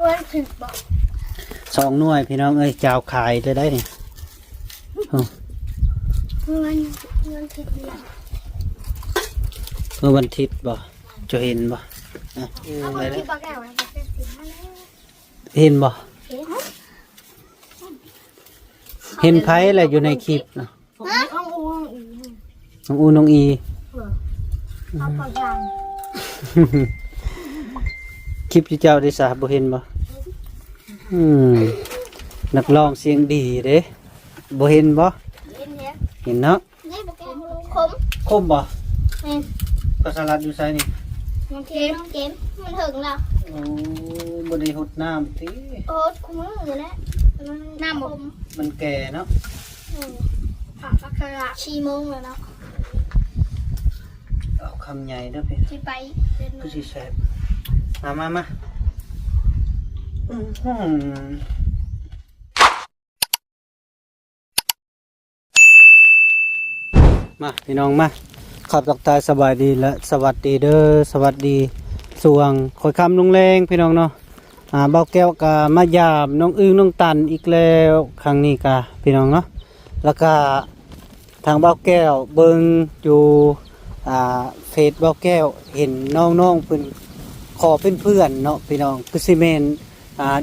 วันผิดบอก2 หน่วยพี่น้องเอ้ยเจ้าขายได้นี่วันผิดเนี่ยเมื่อวันอาทิตย์บ่จะเห็นบ่อะไรที่ปลาแก้วอะไรเป็นสีมาแล้วเห็นบ่เห็นไผอะไรอยู่ในคลิปนะน้องอูน้องอูน้องอีเอาปลาจางคลิปที่เจ้าได้สาบ่เห็นบ่นักร้องเสียงดีเด้บ่เห็นบ่เห็นเนาะคมบ่ปลาสลัดอยู่ไสนี่มันเค็มมันถึงแล้วโอ้บ่ได้หดน้ำติโอ้คุ้มอยู่แล้วน้ำมันแก่เนาะผักปลาคาราชีมงแล้วเนาะเอาคำใหญ่เด้อพี่ที่ไปคือสิแซ่บมามาพี่น้องมาขับตักตายสบายดีและสวัสดีเด้อสวัสดีสวงคอยคำลงแรงพี่น้องเนาะเบาแก้วกามายามน้องอึ้งน้องตันอีกแล้วครั้งนี้กาพี่น้องเนาะแล้วก็ทางเบาแก้วเบิ่งอยู่เฟซเบาแก้วเห็นน้องๆเพิ่นขอเป็นเพื่อนเนาะพี่น้องคือซีเมน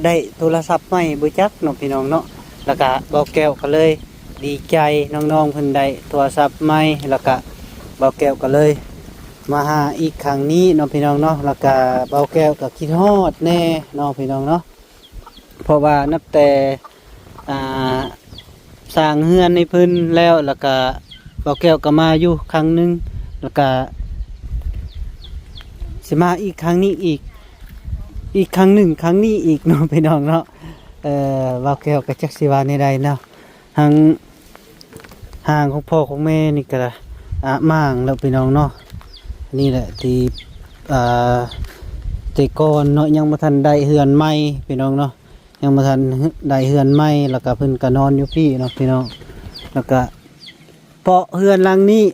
ได้โทรศัพท์ใหม่บ่จักเนาะพี่น้องเนาะแล้วก็เบาแก้วก็เลยดีใจน้องๆเพิ่นได้โทรศัพท์ใหม่แล้วก็เบาแก้วก็เลยมาหาอีกครั้งนี้น้องพี่น้องเนาะแล้วก็เบาแก้วก็คิดฮอดแน่น้องพี่น้องเนาะเพราะว่านับแต่สร้างเฮือนในพื้นแล้วก็เบาแก้วก็มาอยู่ครั้งนึงแล้วก็สิมาอีกครั้งนี้อีกครั้งหนึ่งครั้งนี้อีกน้องพี่น้องเนาะเบาแก้วก็จักสิว่าในใดเนาะห่างของพ่อของแม่นี่ก็ม่างแล้วพี่น้องเนาะนี่แหละที่แต่ก่อนเนาะยังบ่ทันได้เฮือนใหม่พี่น้องเนาะยังบ่ทันได้เฮือนใหม่แล้วก็เพิ่นก็นอนอยู่พี่เนาะพี่น้องแล้วก็เพาะเฮือนหลังนี้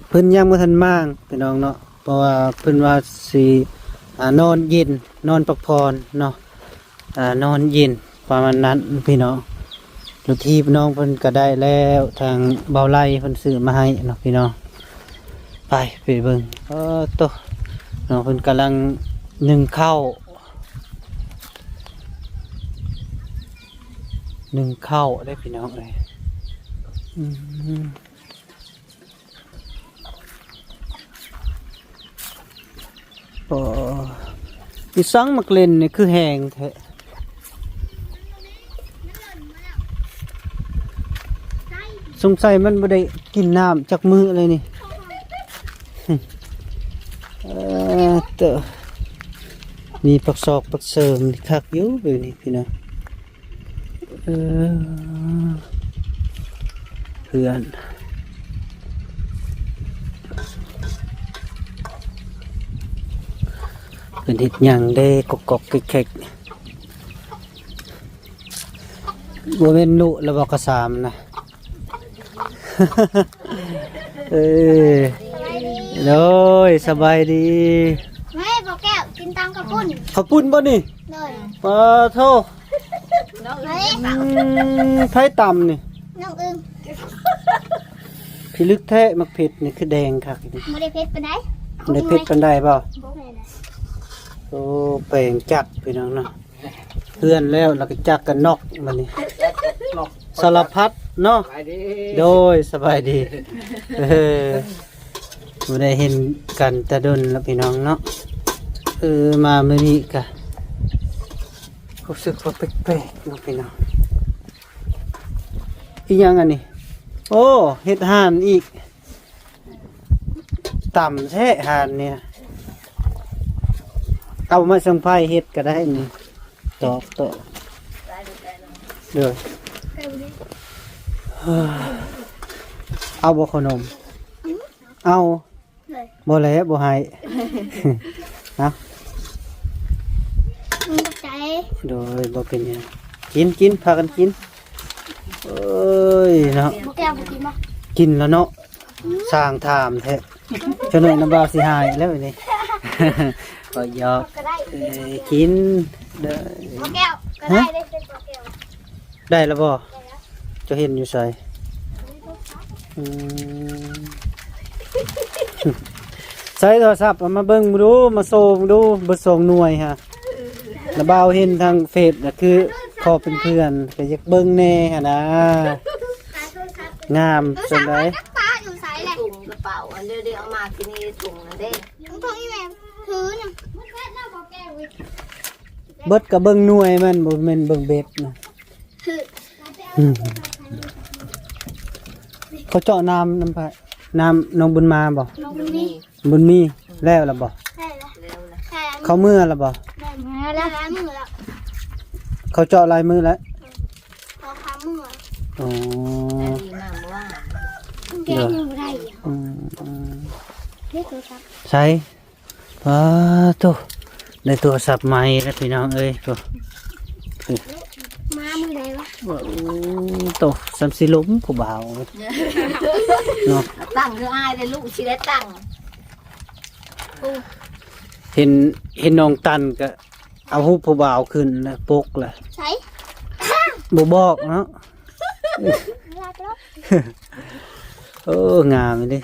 เพิ่นยังบ่ทันม่างพี่น้องเนาะเพราะว่าเพิ่นว่าสินอนเย็นนอนพักผ่อนเนาะนอนเย็นประมาณนั้นพี่น้องลูกที่พี่น้องเพิ่นก็ได้แล้วทางเบาไล่เพิ่นซื้อมาให้เนาะพี่น้องไปเบิ่งโตน้องเพิ่นกำลังนึ่งข้าวได้พี่น้องเอ้ยอีสังมักเล่นนี่คือแห้งแท้สงสัยมันบ่ได้กินน้ำจากมือเลยนี่มีปักซอกปักเสริมคักอยู่แบบนี้พี่น้องเพื่อนเป็นเห็ดหยังได้กอกๆเค็กๆบ่แม่นนุแล้วบ่กระสามนะเลยสบายดีแม่ปลาแก้วกินตามข้าวปุ้นบ่นี่เลยปลาโทไผ่ต่ำนี่น้องอึ้งพี่ลึกแท้มักเผ็ดนี่คือแดงค่ะไม่ได้เผ็ดปานใดไม่ได้เผ็ดปานใดเปล่าโอ้แปลงจักพี่น้องเนาะเพื่อนแล้วก็จักกันนอกมันนี่สารพัดเนาะโดยสบายดีไม่ได้เห็นกันแต่ดนแล้วพี่น้องเนาะมาเมื่อนี้กะรู้สึกว่าแปลกๆเนาะพี่น้องอีกอย่างอันนี้โอ้เห็ดห่านอีกต่ำแท้ห่านเนี่ยเอามาสังไฟเห็ดก็ได้นี่ตอกเดี๋ยวเอาบ่ขนมเอาบ่แล้วบ่ให้นะใจโดยบ่เป็นหยังกินพากันกินเอ้ยเนาะแก้วกินบ่กินแล้วเนาะสร้างถามแท้เจ้าหน่อยน้ำบาสิหายแล้วนี่ก็ยอก กินเด้อ ปลาแก้วก็ได้ได้เป็นปลาแก้ว ได้แล้วบ่ ได้แล้ว จะเห็นอยู่ใส่อืม ใช้โทรศัพท์เอามาเบิ่งดูมาโซมดูเบิด2หน่วยฮะแล้วบ่าวเห็นทางเฟซน่ะคือขอเป็นเพื่อนก็อยากเบิ่งแน่หั่นนะ ขายโทรศัพท์ งาม โทร จั ศั ง พท์ ได๋ นักปลาอยู่ไสแหละ ถุงกระเป๋าอันเดียวเอามาที่นี่ถุงนั่นเด้ ถุงอีแม่ถือน่ะมันแค่หน้าปลาแก้วเว้ย เบิดก็เบิ่งหน่วยมันบ่แม่นเบิ่งเบ็ดนะ คือ อืมเขาเจาะน้ำพะน้ำน้องบุญมาบ่ น้องนี่ บุญมีแล้วล่ะบ่ ได้แล้ว เร็วนะ ใช่ เขาเมื่อล่ะบ่ ได้มาแล้วล้างมือแล้ว เขาเจาะลายมือแล้ว พอทำมือ อ๋อ แต่ดีมากเพราะว่า แกงมือได้ อืม เรียกโทรศัพท์ ใช่ป้าโตได้โทรศัพท์ใหม่แล้วพี่น้องเอ้ยโต มามือไหนวะ โตสามสิล้มผู้บ่าวเนาะ ตั้งเรื่องอ้ายเลยลูกชิได้ตั้ง เห็นน้องตันก็เอารูปผู้บ่าวขึ้นแล้วปกล่ะ ใช้ บ่บอกเนาะ ลาไปแล้ว งามเลย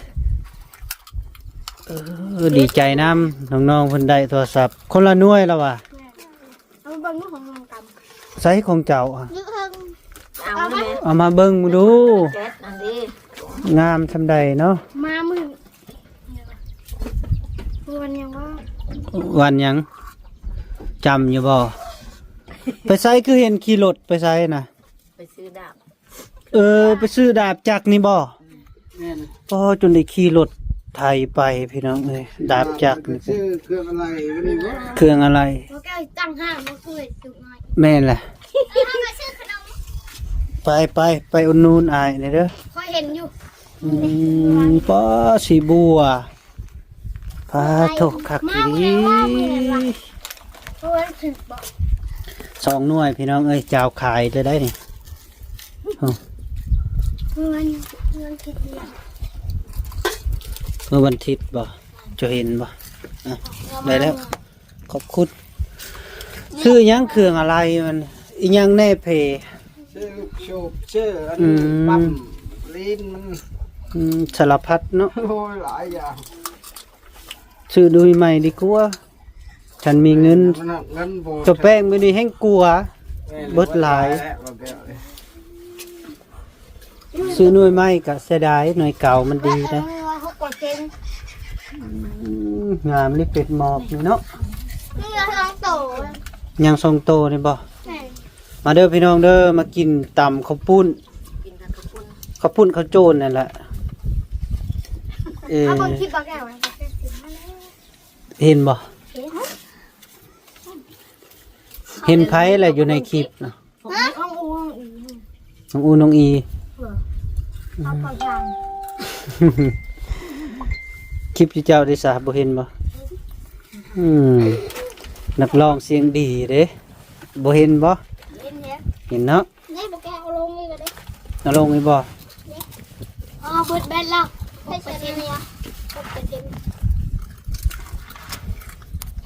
ดีใจน้ำน้องๆเพิ่นได้โทรศัพท์คนละหน่วยแล้วว่ะ เอาบังมือของน้องก ใช้ของเจ้าอะ ำยึดเพิ่ง เอาไหม เอามาเบิ่งดู แก๊สอันนี้ งามซำใดเนาะ มามือวันยังว่า วันหยังจำอยู่บ่ไปไสคือเห็นขี่รถไปไสน่ะ ไปซื้อดาบ ไปซื้อดาบจักรนี่บ่พอจนได้ขี่รถไทยไปพี่น้องเอ้ยดาบจักรนี่ ชื่อเครื่องอะไรวันนี้วะ เครื่องอะไร เขาแก้วตั้งห้างมาคุยจุกหน่อย แม่นแหละ เอามาซื้อขนม ไปอุดหนูนอายนี่เด้อ คอยเห็นอยู่ ป้าสีบัวพาทุกขักดี เพราะว่าถึงบอก สองหน่วยพี่น้องเอ้ยเจ้าขายจะได้นี่ เงินคิดเดียว เมื่อวันอาทิตย์บ่จะเห็นบ่อ่ะได้แล้ว ขอบคุณชื่อหยังเครื่องอะไรมันอีหยังแน่เพ ชื่อลูกโชบชื่ออัน อืม ปั๊มลิ้นมัน สารพัดเนาะ โอ้ยหลายอย่าง ชื่อดูใหม่ดีกว่าฉันมีเงิน มันเอาเงินโบ จะแป้งไม่ได้แห้งกลัว เบิดหลาย ซื้อหน่วยใหม่ก็เสียดายหน่วยเก่ามันดีนะ เขากดเซ็น งามลิเป็ดหมอบนี่เนาะ นี่เราลองโต ยังทรงโตนี่บ่ แม่ มาเด้อพี่น้องเด้อมากินตำข้าวปุ้น กินกันทุกคน ข้าวปุ้นข้าวโจนนั่นแหละเอาคนคิดบอกแก้ว เห็นบ่ เห็น เห็นไผอะไรอยู่ในคลิปนะ ห้องอูห้องอี น้องอูน้องอี เอาปลาจาง คลิปที่เจ้าได้สาบ่เห็นบ่นักร้องเสียงดีเด้บ่เห็นบ่ เห็นเนี่ย เห็นเนาะ นี่บอกแก้วลงนี่ก็ได้ นักร้องนี่บ่ อ๋อเปิดแบนแล้วให้เซ็นเนี่ยวะเปิดเซ็น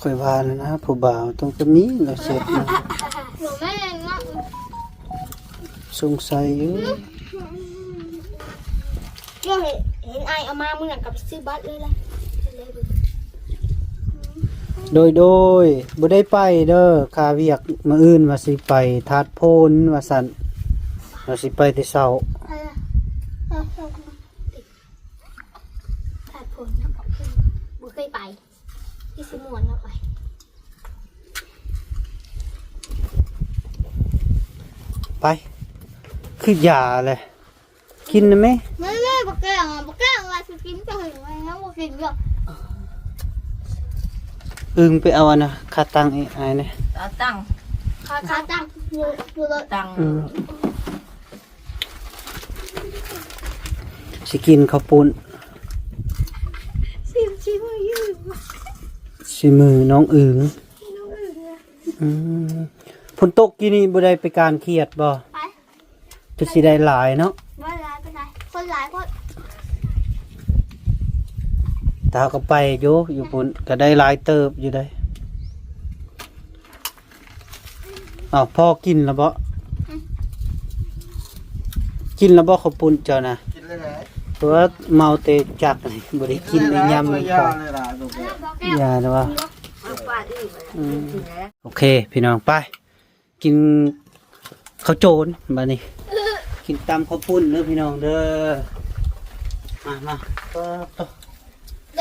ค่อยว่าแล้วนะผู้บ่าวต้องจะมีแล้วเสร็จนะ หนูไม่เห็นนะ สงสัยอยู่ เรื่องเห็นไอเอามาเมื่อกับซื้อบัตรเลยล่ะ โดยบ่ได้ไปเด้อค่าเวียกมื้ออื่นว่าสิไปทาดโพนว่าซั่นว่าสิไปแต่เช้า ถ้าผลนะบอกบุเคยไปที่สมวนนะไป ไปคือยาเลยกินนะไหม ไม่บอกแก้วบอกแก้วว่าจะกินจะเห็นไหมนะบอกกินเยอะ อึงไปเอาอันนะคาตังไอ้เนี่ย เอาตั้ง ขาตั้งดูเลย ตั้ง สิกินข้าวปุ้น ชิมยืด สิมือน้องอึงฝนตกกี่นี่บ่ได้ไปการเครียดบ่ ไป จะสิได้หลายเนาะ ไม่ร้ายไปไหนคนหลายคน ตาก็ไปอยู่ปุ่นก็ได้หลายเติบอยู่ได้ อ้าวพ่อกินแล้วบ่กินแล้วบ่ข้าวปุ้นเจ้านะ กินเลยแหละ ตัวเมาเตจักนี่บ่ได้กินได้ยำเลย ยา ค่ะ เลยล่ะลูกเอ้ย บอกแก้ว อย่านะว่า เอาปลาอื่นมากินแล้ว โอเค พี่น้องไป กินข้าวโจรบัดนี้ กินตำข้าวปุ้นเด้อพี่น้องเด้อมาก็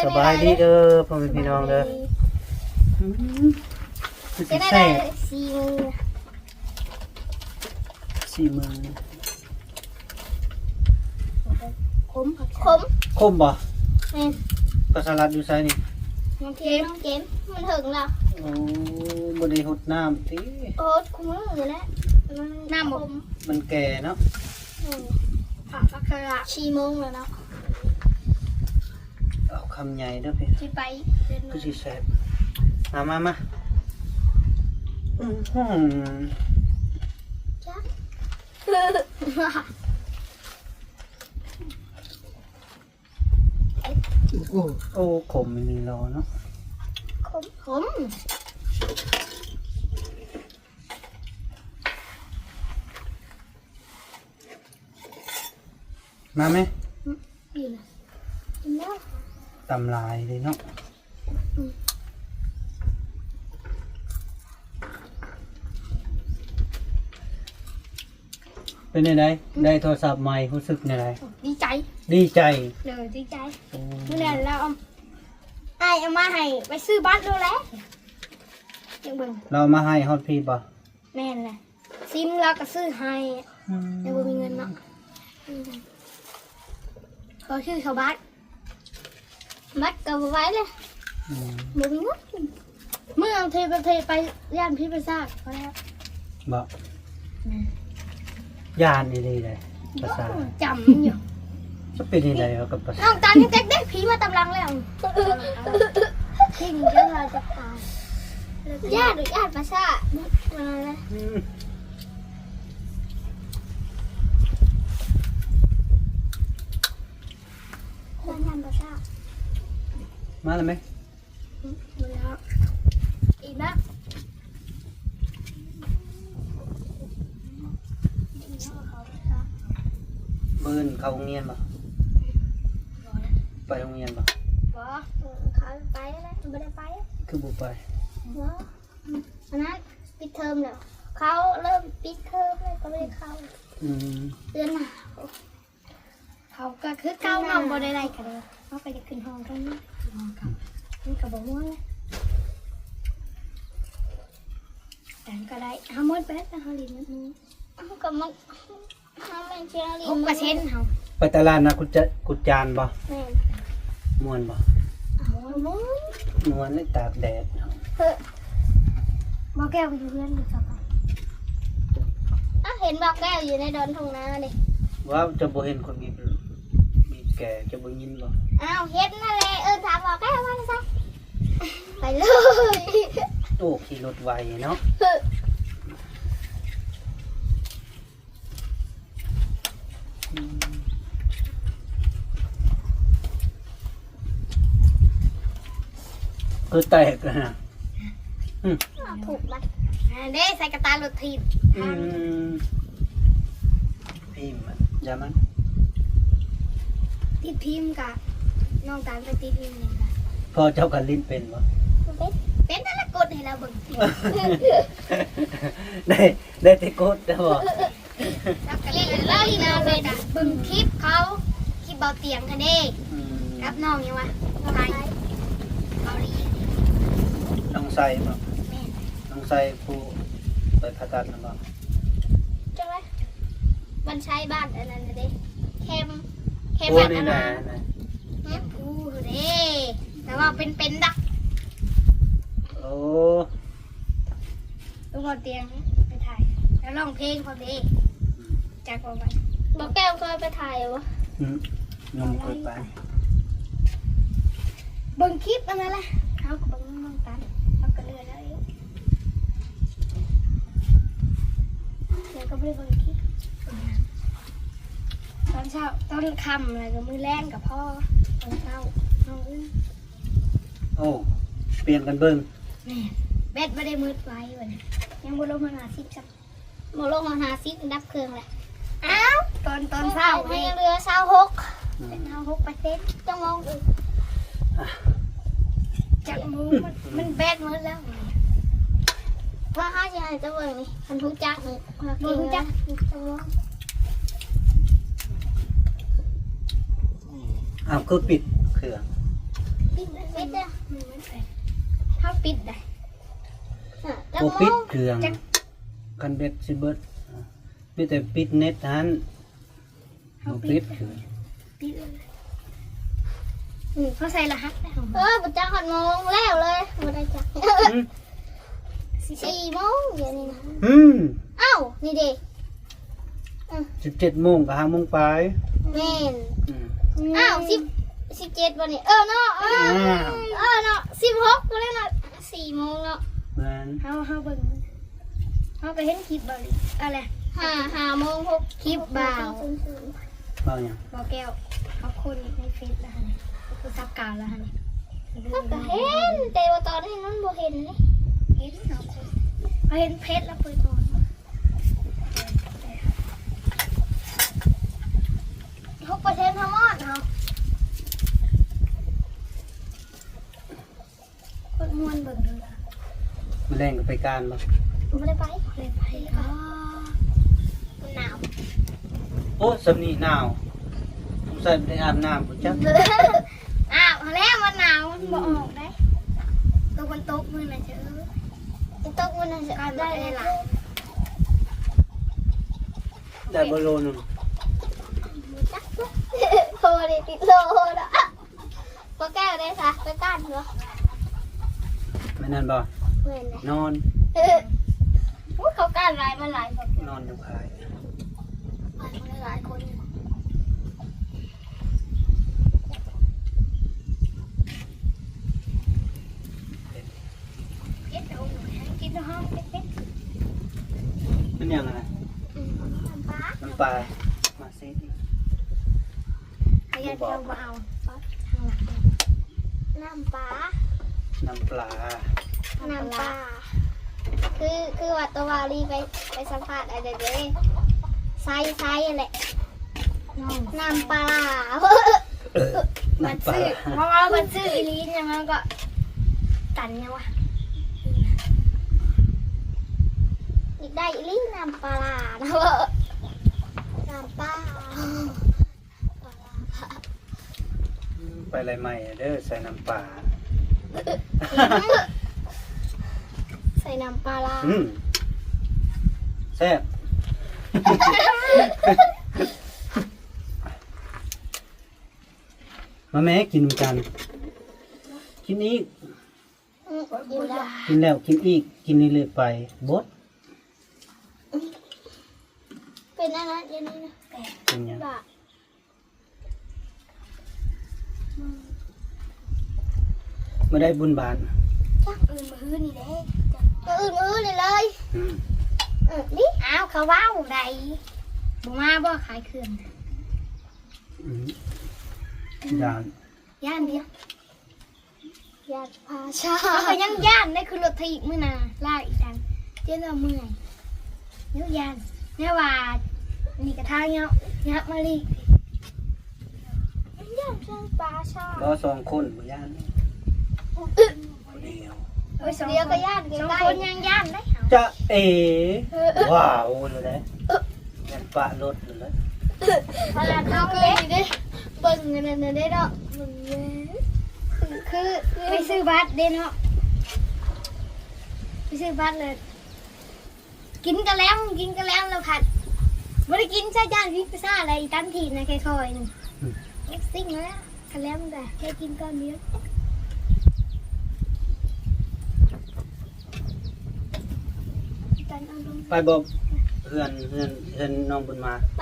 สบายดีเด้อพ่อแม่พี่น้องเด้ออืมคือสิ จะได้ แซ่บ สี่มือ 4 มื้อ ขม คมบ่ แม่น ปลาสลัดอยู่ไสนี่ น้องเกมมันถึงแล้ว โอ้บ่ได้หดน้ำติ โอ๊ตคุ้มเลยแล้วน้ำบก มันแก่เนาะ ผักฟักกระชีโมงแล้วเนาะ เอาคำใหญ่เด้อพี่ ที่ไปเดิน ก็สิแซ่บมาอื้อหือ จ้า โอ้ขมมีรอเนาะ ขม มาไหม อยู่นะกินแล้ว ตำลายเลยเนาะเป็นยังไงได้โทรศัพท์ใหม่รู้สึกยังไง ดีใจ ดีใจ เลยดีใจ โอ้ เมื่อนั้นเราเอามาให้ไปซื้อบัตรดูแล้วยังเบิ่ง เรามาให้ฮอตพี่ป่ะ แม่นแหละซิมเราก็ซื้อให้แต่บ่มีเงินเนาะเขาชื่อชาวบ้านบัตรก็บ่ไว้เลย อืม บ่มีเงินเมื่อเอาเทไปย่านพี่ไปซากพอแล้ว บอกยานนี่ดีเลยภาษา จำอยู่ จะเป็นยังไงกับภาษา น้องตาลยังเด็กๆผีมาตำลังแล้วทิ้งจะเราจะตายญาติหรือญาติภาษามาเลย อืม ญาติภาษา มาแล้วไหม ดูแล้วอีกนะ เบิ้นเข้าโรงเรียนป่ะไปโรงเรียนป่ะ บอเขาไปแล้วไม่ได้ไป คือบุไป บออันนั้นปิดเทอมแล้วเขาเริ่มปิดเทอมเลยก็ไม่ได้เข้า อืม เดือนหนาวเขาก็คือเก้าน้องบ่ได้ไรกันเลยเขาไปจะขึ้นห้องกันนี่นี่ก็บอกว่าเลยแต่ก็ได้ห้าหมดไปแล้วเขาลินนั่นเขาก็มันเขาเป็นเชียร์ลิน6%เขา ไปตลาดนะกุจานป่ะ แม่น ม่วนป่ะ เอาหมด นวลในตากแดด เฮ้ยบอกแก้วไปอยู่เพื่อนอยู่สักพักเห็นบอกแก้วอยู่ในดอนทงนาเลย ว่าจะบ่เห็นคนมีแก่จะบ่ยินบ่ อ้าวเห็นนั่นแหละถามบอกแก้วมาซะไปเลย โอ้ขี่รถไวเนาะคือแตกเลยนะ ถูกบัดเด้ใส่กระตาลดทีบ พิมพ์มันอย่ามัน ติดพิมพ์กะน้องตาลไปติดพิมพ์เลยค่ะ พอเจ้ากันลิ้นเป็นบ่ เป็นนั่นละกดให้เราเบิ่ง ได้ที่กดได้บ่ แล้วก็เล่นเล่าอีนาเบิ่งเบิ่งคลิปเขาคลิปเบาเตียงกันเด้ อืม รับน้องยังวะไทยเกาหลี น้องใส่บ่ แม่ น้องใส่ผู้ไปผ่าตัดนะบ่ จังไรมันใช้บ้านอันนั้นนะเด้เข้ม โอ้ แบบ นี่ อัน แหละ นั้นเข้มอู้เด้แต่ว่าเป็นดัก โอ้ ลงบนเตียงไปถ่ายแล้วร้องเพลงพอดีจากบอกไปบอกแก้วเคยไปถ่ายวะ นมเคยไป เบิ่งคลิปอันนั้นแหละเขาก็เบิ่งน้องกันเขาก็เลือนแล้วอยู่เดี๋ยวก็ไม่ได้เบิ่งคลิปตอนเช้าตอนค่ำอะไรก็มือแรงกับพ่อตอนเช้าน้องอึ้ง โอ้เปลี่ยนกันเบิ่ง แม่ แบตไม่ได้มืดไว้วันนี้ยังบนลงมาหาซิปจับบนลงมาหาซิปดับเครื่องเลยอ้าวตอนเช้าให้เรือเช้า6เป็นจะมองจากมือมันแบตมืดแล้วว่าห้าจะให้เจ้าเบิ่งนี่มันทุกจักนี่ทุกจักจะมอง อ้าวคือปิดเครื่อง ปิดได้ถ้าปิดได้ บ่ปิดเครื่องกันเบ็ดสิเบิดมีแต่ปิดเน็ตหันบ่ปิดเครื่อง ปิดเขาใส่รหัสได้บุจักหัดโมงแล้วเลยบุได้จัก4 โมงเดี๋ยวนี้นะ อ้าวนี่เด็ก 17 โมงกับ5 โมงไป แม่นอ้าว17วันนี้เนาะเนาะ16ก็เลยเนาะ4 โมงเนาะ แม่น เฮาเบิ่งเฮาไปเห็นคลิปบ่ดิอะไร5 โมง6คลิปบ่าว เบาหยัง บ่แก้วเอาคนในเฟซแล้วนี่คือซับกาวแล้วนี่ก็เห็นแต่ว่าตอนนี้นั้นบ่เห็นนี่เห็นเนาะเห็นเพชรแล้วเปิดก่อน6%ทั้งหมดเนาะคนม่วนเบิ่งเลย แรงก็ไปการบ่ ไม่ได้ไปมันหนาว โอ้สำนีหนาวผมใส่ไปอาบน้ำบ่จัก อ้าวแล้วมันหนาวมันบ่ออกได้ตกมันตกมือน่ะเจ้อตกมือน่ะเจ้อได้เลยล่ะ ได้บ่โลนึง จักโหดิติดโลดอ่ะบ่แก้วได้ซะไปก้านเหรอ แม่นั่นบ่ เว้นเลย นอน เขาก้านหลายมันหลายบ่ นอนอยู่คาย หลายคนเฮ็ดเอากินในห้องเฮ็ด มันยังไง ปลา น้ำปลามาซิ พยายามเอามาเอาทางหลังน้ำปลา น้ำปลา น้ำปลาคือว่าตัววารีไปสัมภาษณ์อะไรเด้ไซอะไรน้ำปลามัน น้ำปลา ซื้อเพราะว่ามันซื้ออีลีนยังมันก็ตันยังวะอีกได้อีลีนน้ำปลานะวะน้ำปลา ไปอะไรใหม่เด้อใส่น้ำปลา ใส่น้ำปลา แซ่บมาแม่กินกัน กินอีก กินแล้วกินอีก กินเรื่อยๆไปบด เป็นอะไรอย่างนี้นะ เป็นหยัง บ้า ไม่ได้บุญบาน จักอื่นมือนี่เด้อื่นมือนี่เลย อืม นี่อ้าวเขาว้าวใดบ่มาบ่ขายเครื่อง อืมด่าน ย่านเดียวย่านพาชาเขาก็ยังย่านได้คือรถถีบมื้อน่ะลากอีกดังเจ้าเมื่อยเยอะย่านแม่ว่านี่กระทางเนาะยับมาลีย่านจังปาชา ก็สองคนบ่ย่านคนเดียว เดียวก็ย่านสองคนยังย่านได้ จะเอ๋ว้าวเลยนะยันปะรถเลยนะ พลังเขาเลยดิเบิ่งเงินนั่นได้เนาะเบิ่งเงินคือไปซื้อบัตรเด้เนาะไปซื้อบัตรเลยกินกันแล้วเราผัดไม่ได้กินใช่ย่านพิซซ่าอะไรตั้งทีนะแค่คอยหนึ่งเอ็กซิ่งแล้วกันแล้วแต่แค่กินก้อนเดียว ไปบอกเพื่อนน้องบุญมา ไป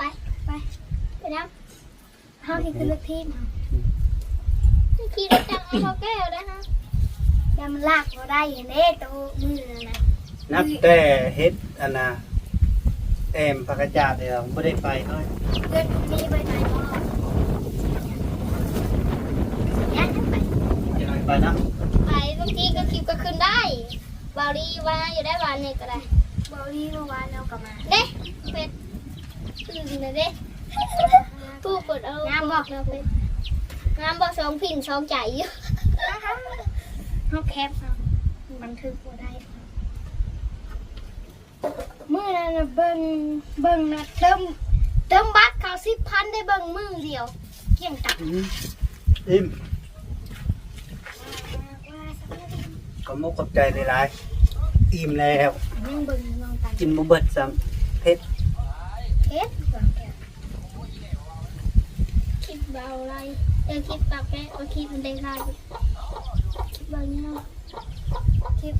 น้ำเขาที่คือเลือกทีมขี่รถจังเอาแก้วได้ฮะยามันลากเราได้เห็นเด้ตัวมือนะ นับแต่เฮ็ดอันน่ะแอมปากกาจาดเดียวไม่ได้ไปเลย เพื่อนมีไปไหนบ้างยันไป จะไปนะ ไปบางทีก็คลิปก็ขึ้นได้ บาลีว่าอยู่ได้วันนี้ก็ได้บาลีเมื่อวานเอากลับมาเด้เป็ดตื่นเลยเด้ผู้กดเอางามบอกเราเป็ดงามบอก2พิน2ใจอยู่เฮาแคปบันทึกบ่ได้มื้อนั้นน่ะเบิ่งนะเติมบัตรเขา10,000ได้เบิ่งมื้อเดียวเกี่ยงตัก อิ่มก็มุกขอบใจหลายๆอิ่มแล้ว ยังเบิ่งน้องตัน กินบ่เบิดซ้ำเผ็ด เฮ็ดก่อนแกคิดเบาอะไรคิดปากแกก็คิดมันได้ไรคิดเบาเนาะคิด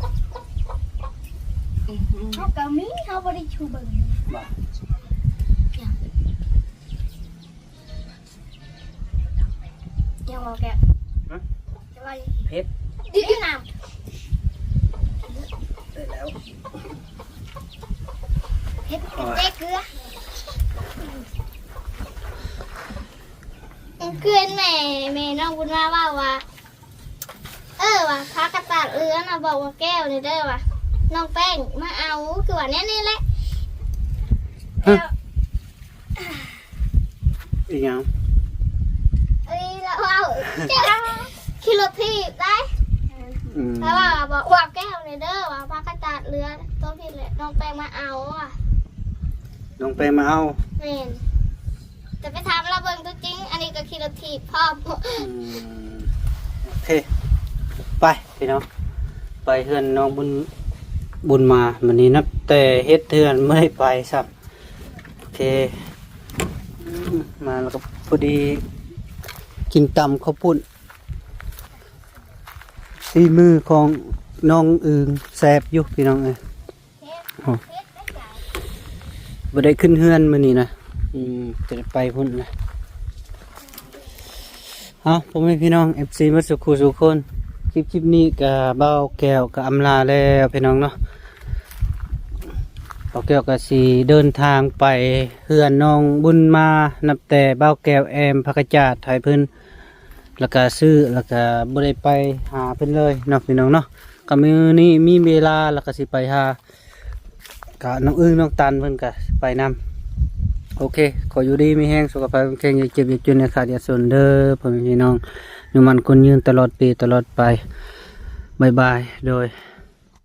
เขาก็มีเขาบ่ได้ชูเบิ่ง บ่ ยังบอกแกจะว่า เผ็ด ดิน้ ได้แล้ว ำเฮ็ดเจ๊เกลือเพื่อนแม่น้องบุญมาว่าว่ะพากระตาดเรือน่ะบอกว่าแก้วนี่เด้อว่ะน้องแป้งมาเอาคือว่าแน่ๆแหละ อีหยัง แล้วเอาเจ้าคิโลทีได้ แล้วว่าบอกว่าแก้วนี่เด้อว่าพากระตาดเรือตัวพี่เลยน้องแป้งมาเอาอ่ะ น้องไปมาเอา แม่นแต่ไปถามเราเบิ่งตัวจริงอันนี้ก็คิโลทีพ่อ โอเคไปพี่น้องไปเฮือนน้องบุญมาวันนี้นับแต่เฮ็ดเทือนไม่ได้ไปซ้ำโอเคมาแล้วก็พอดีกินตำข้าวปุ้นซีมือของน้องอึงแซ่บอยู่พี่น้องเอ้ยบ่ได้ขึ้นเฮือนมื้อนี้นะจะได้ไปพุ่นนะเอาพ่อแม่พี่น้อง FC มาสุขสุขคนคลิปนี้ก็เบาแก้วก็อำลาแล้วพี่น้องเนาะเบาแก้วก็สิเดินทางไปเฮือนน้องบุญมานับแต่เบาแก้วแอมภกจาดไทยเพิ่นแล้วก็ซื้อแล้วก็บ่ได้ไปหาเพิ่นเลยเนาะพี่น้องเนาะก็มื้อนี้มีเวลาแล้วก็สิไปหาก็น้องอึ้งน้องตันเพิ่นก็ไปนำโอเคขออยู่ดีมีแห้งสุขภาพแข็งแรงอย่าเจ็บอย่าจนอย่าขาดอย่าสูญเด้อพ่อแม่พี่น้องอยู่มันคนยืนตลอดปีตลอดไปบ๊ายบายโดย